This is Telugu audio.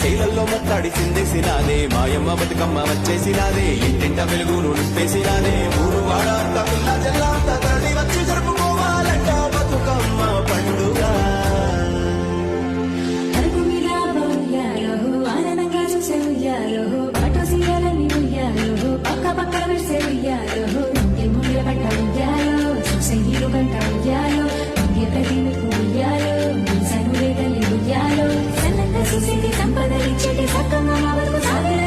శైలల్లో ముత్తాడి చిందేసినాదే మాయమ్మ బతుకమ్మ వచ్చేసినాదే ఇంటింట వెలుగును నింపేసినాదే ఊరు వాడ అంత పిల్ల జల్ల అంత తరలి వచ్చి జరుపుకోవాలంట బతుకమ్మ పండుగ అరుగు మీద ఉయ్యాలో ఆనందంగా చూసే ఉయ్యాలో ఆటో సీరాలని ఉయ్యాలో పక్క పక్క వెడిసే ఉయ్యాలో ఇంటి ముంగిల పడ్డ ఉయ్యాలో చూసే హీరో గంట ఉయ్యాలో ఇంటి ప్రతి మెప్పు ఉయ్యాలో సనులే తల్లి ఉయ్యాలో సన్నంగా చూసేది సంపదలిచ్చేటి సక్కమ్మ మా బతుకు సాగర